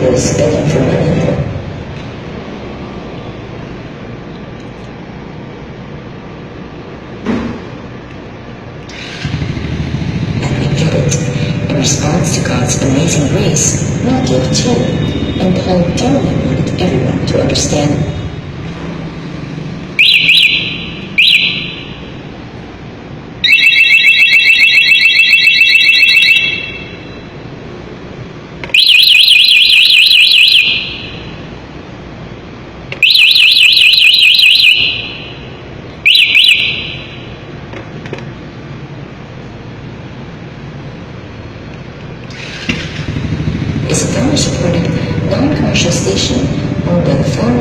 was begging for money. In response to God's amazing grace, we give too, and Paul generally wanted everyone to understand. Is a donor-supported, non-commercial station owned by the Foreign